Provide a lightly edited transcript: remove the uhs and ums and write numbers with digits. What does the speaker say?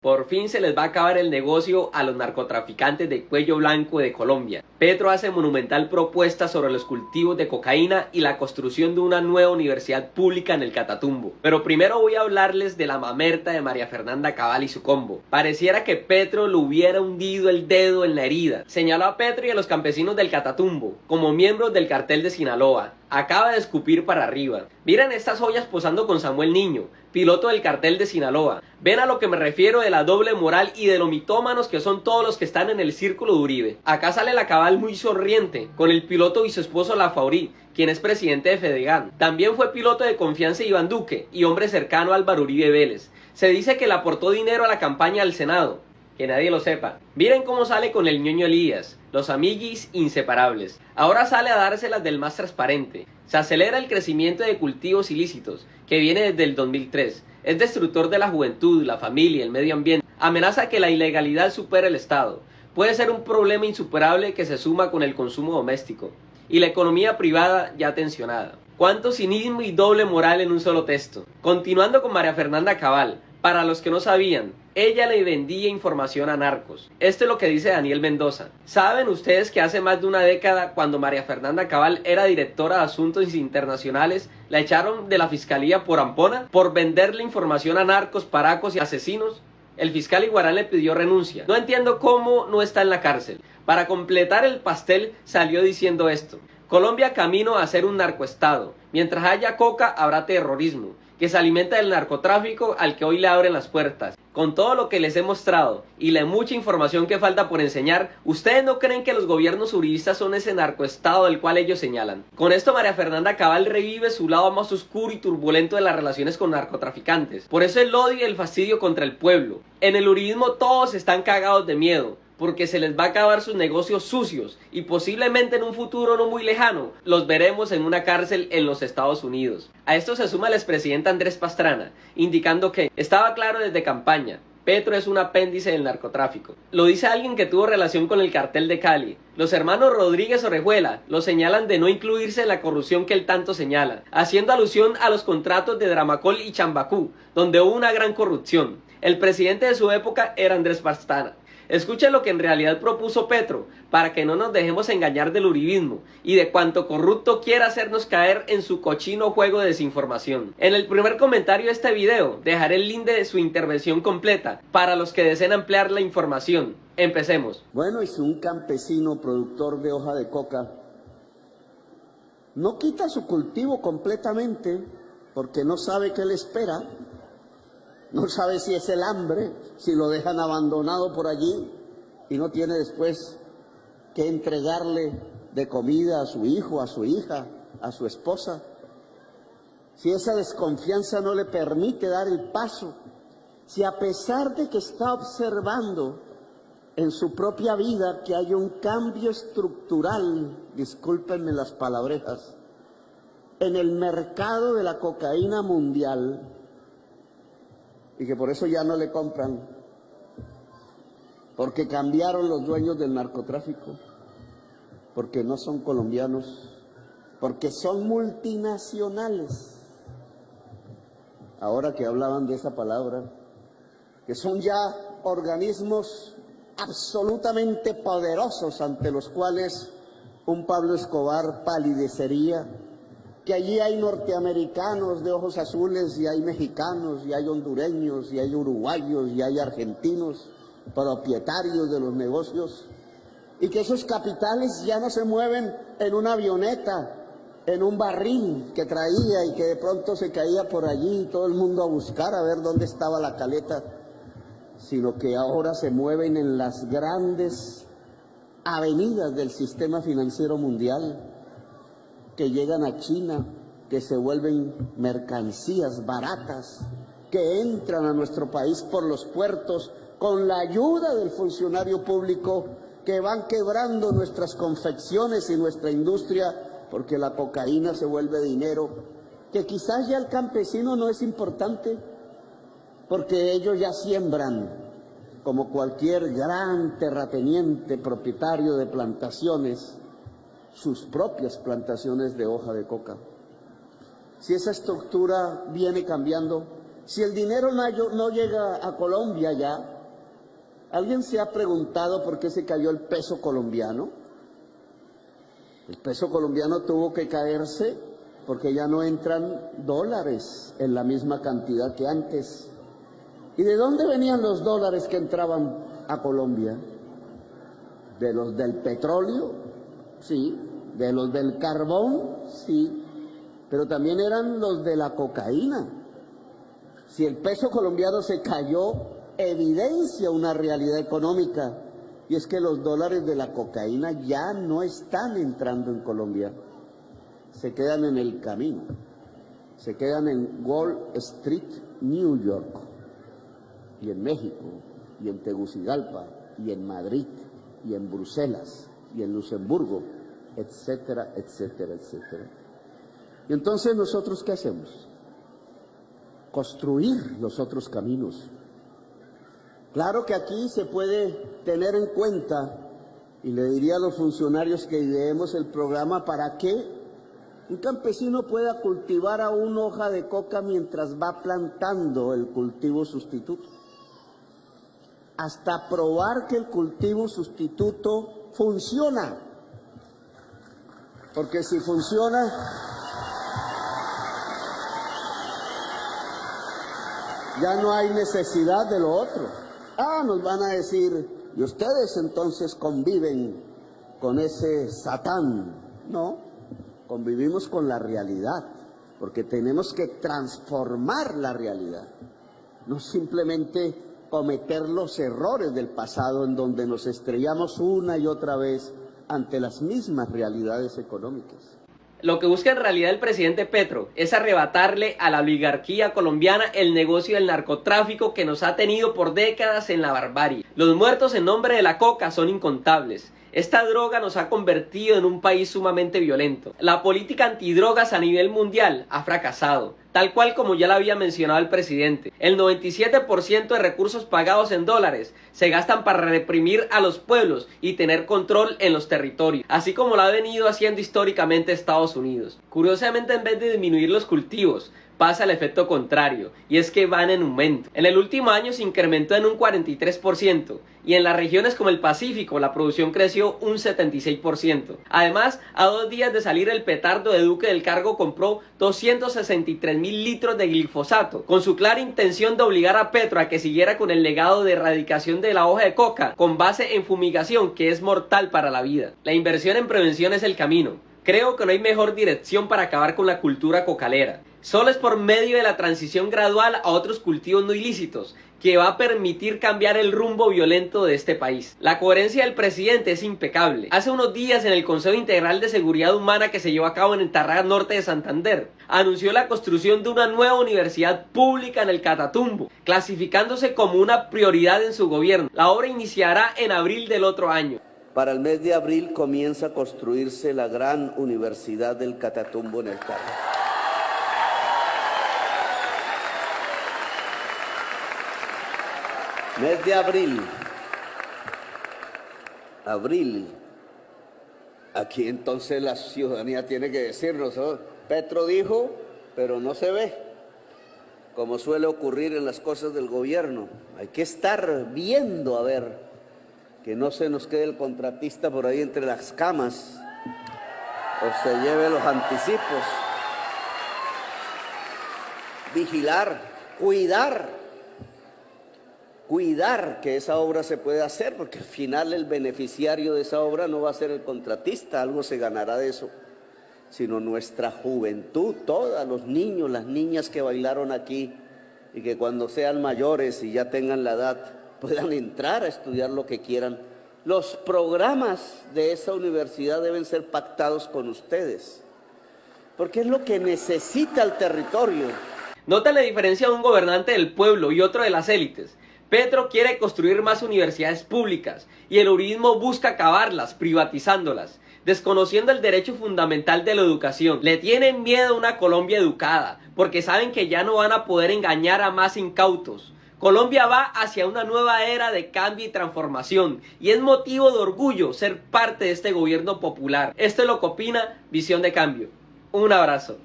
Por fin se les va a acabar el negocio a los narcotraficantes de cuello blanco de Colombia. Petro hace monumental propuesta sobre los cultivos de cocaína y la construcción de una nueva universidad pública en el Catatumbo. Pero primero voy a hablarles de la mamerta de María Fernanda Cabal y su combo. Pareciera que Petro le hubiera hundido el dedo en la herida. Señaló a Petro y a los campesinos del Catatumbo como miembros del cartel de Sinaloa. Acaba de escupir para arriba. Miren estas joyas posando con Samuel Niño, piloto del cartel de Sinaloa. Ven a lo que me refiero de la doble moral y de lo mitómanos que son todos los que están en el círculo de Uribe. Acá sale la Cabal muy sonriente, con el piloto y su esposo Lafaurí, quien es presidente de Fedegan. También fue piloto de confianza de Iván Duque y hombre cercano a Álvaro Uribe Vélez. Se dice que le aportó dinero a la campaña del Senado. Que nadie lo sepa. Miren cómo sale con el ñoño Elías, los amiguis inseparables. Ahora sale a dárselas del más transparente. Se acelera el crecimiento de cultivos ilícitos, que viene desde el 2003. Es destructor de la juventud, la familia, el medio ambiente. Amenaza que la ilegalidad supere el Estado. Puede ser un problema insuperable que se suma con el consumo doméstico y la economía privada ya tensionada. Cuánto cinismo y doble moral en un solo texto. Continuando con María Fernanda Cabal. Para los que no sabían, ella le vendía información a narcos. Esto es lo que dice Daniel Mendoza. ¿Saben ustedes que hace más de una década, cuando María Fernanda Cabal era directora de Asuntos Internacionales, la echaron de la fiscalía por ampona? Por venderle información a narcos, paracos y asesinos. El fiscal Iguarán le pidió renuncia. No entiendo cómo no está en la cárcel. Para completar el pastel salió diciendo esto: Colombia camino a ser un narcoestado. Mientras haya coca habrá terrorismo, que se alimenta del narcotráfico al que hoy le abren las puertas. Con todo lo que les he mostrado y la mucha información que falta por enseñar, ¿ustedes no creen que los gobiernos uribistas son ese narcoestado del cual ellos señalan? Con esto María Fernanda Cabal revive su lado más oscuro y turbulento de las relaciones con narcotraficantes. Por eso el odio y el fastidio contra el pueblo. En el uribismo todos están cagados de miedo, porque se les va a acabar sus negocios sucios y posiblemente en un futuro no muy lejano los veremos en una cárcel en los Estados Unidos. A esto se suma el expresidente Andrés Pastrana, indicando que estaba claro desde campaña: Petro es un apéndice del narcotráfico. Lo dice alguien que tuvo relación con el cartel de Cali. Los hermanos Rodríguez Orejuela lo señalan de no incluirse en la corrupción que él tanto señala, haciendo alusión a los contratos de Dramacol y Chambacú, donde hubo una gran corrupción. El presidente de su época era Andrés Pastrana. Escuchen lo que en realidad propuso Petro, para que no nos dejemos engañar del uribismo y de cuanto corrupto quiera hacernos caer en su cochino juego de desinformación. En el primer comentario de este video dejaré el link de su intervención completa para los que deseen ampliar la información. Empecemos. Bueno, y si un campesino productor de hoja de coca no quita su cultivo completamente porque no sabe qué le espera, no sabe si es el hambre, si lo dejan abandonado por allí y no tiene después que entregarle de comida a su hijo, a su hija, a su esposa. Si esa desconfianza no le permite dar el paso, si a pesar de que está observando en su propia vida que hay un cambio estructural, discúlpenme las palabrejas, en el mercado de la cocaína mundial, y que por eso ya no le compran, porque cambiaron los dueños del narcotráfico, porque no son colombianos, porque son multinacionales. Ahora que hablaban de esa palabra, que son ya organismos absolutamente poderosos ante los cuales un Pablo Escobar palidecería, que allí hay norteamericanos de ojos azules y hay mexicanos y hay hondureños y hay uruguayos y hay argentinos propietarios de los negocios, y que esos capitales ya no se mueven en una avioneta, en un barril que traía y que de pronto se caía por allí y todo el mundo a buscar a ver dónde estaba la caleta, sino que ahora se mueven en las grandes avenidas del sistema financiero mundial, que llegan a China, que se vuelven mercancías baratas, que entran a nuestro país por los puertos con la ayuda del funcionario público, que van quebrando nuestras confecciones y nuestra industria, porque la cocaína se vuelve dinero, que quizás ya el campesino no es importante, porque ellos ya siembran, como cualquier gran terrateniente propietario de plantaciones, sus propias plantaciones de hoja de coca. Si esa estructura viene cambiando, Si el dinero no llega a Colombia ya, ¿alguien se ha preguntado por qué se cayó el peso colombiano? El peso colombiano tuvo que caerse porque ya no entran dólares en la misma cantidad que antes. ¿Y de dónde venían los dólares que entraban a Colombia? ¿De los del petróleo? Sí. ¿De los del carbón? Sí. Pero también eran los de la cocaína. Si el peso colombiano se cayó, evidencia una realidad económica, y es que los dólares de la cocaína ya no están entrando en Colombia, se quedan en el camino, se quedan en Wall Street, New York, y en México, y en Tegucigalpa, y en Madrid, y en Bruselas, y en Luxemburgo, etcétera, etcétera, etcétera. Y entonces, ¿nosotros qué hacemos? Construir los otros caminos. Claro que aquí se puede tener en cuenta, y le diría a los funcionarios que ideemos el programa para que un campesino pueda cultivar a una hoja de coca mientras va plantando el cultivo sustituto, hasta probar que el cultivo sustituto funciona, porque si funciona, ya no hay necesidad de lo otro. Nos van a decir, ¿y ustedes entonces conviven con ese Satán? No, convivimos con la realidad, porque tenemos que transformar la realidad, no simplemente cometer los errores del pasado en donde nos estrellamos una y otra vez ante las mismas realidades económicas. Lo que busca en realidad el presidente Petro es arrebatarle a la oligarquía colombiana el negocio del narcotráfico que nos ha tenido por décadas en la barbarie. Los muertos en nombre de la coca son incontables. Esta droga nos ha convertido en un país sumamente violento. La política antidrogas a nivel mundial ha fracasado, tal cual como ya lo había mencionado el presidente. El 97% de recursos pagados en dólares se gastan para reprimir a los pueblos y tener control en los territorios, así como lo ha venido haciendo históricamente Estados Unidos. Curiosamente, en vez de disminuir los cultivos, pasa el efecto contrario, y es que van en aumento. En el último año se incrementó en un 43%, y en las regiones como el Pacífico la producción creció un 76%. Además, a 2 días de salir el petardo de Duque del cargo, compró 263.000 litros de glifosato, con su clara intención de obligar a Petro a que siguiera con el legado de erradicación de la hoja de coca, con base en fumigación, que es mortal para la vida. La inversión en prevención es el camino. Creo que no hay mejor dirección para acabar con la cultura cocalera. Solo es por medio de la transición gradual a otros cultivos no ilícitos que va a permitir cambiar el rumbo violento de este país. La coherencia del presidente es impecable. Hace unos días, en el Consejo Integral de Seguridad Humana que se llevó a cabo en el Tarra Norte de Santander, anunció la construcción de una nueva universidad pública en el Catatumbo, clasificándose como una prioridad en su gobierno. La obra iniciará en abril del otro año. Para el mes de abril comienza a construirse la gran Universidad del Catatumbo en el Tarra. Mes de abril. Abril. Aquí entonces la ciudadanía tiene que decirnos, ¿no? Petro dijo, pero no se ve, como suele ocurrir en las cosas del gobierno. Hay que estar viendo a ver que no se nos quede el contratista por ahí entre las camas o se lleve los anticipos. Vigilar, cuidar que esa obra se pueda hacer, porque al final el beneficiario de esa obra no va a ser el contratista, algo se ganará de eso, sino nuestra juventud, todos los niños, las niñas que bailaron aquí y que cuando sean mayores y ya tengan la edad puedan entrar a estudiar lo que quieran. Los programas de esa universidad deben ser pactados con ustedes, porque es lo que necesita el territorio. Nota la diferencia de un gobernante del pueblo y otro de las élites. Petro quiere construir más universidades públicas y el uribismo busca acabarlas, privatizándolas, desconociendo el derecho fundamental de la educación. Le tienen miedo a una Colombia educada, porque saben que ya no van a poder engañar a más incautos. Colombia va hacia una nueva era de cambio y transformación, y es motivo de orgullo ser parte de este gobierno popular. Esto es lo que opina Visión de Cambio. Un abrazo.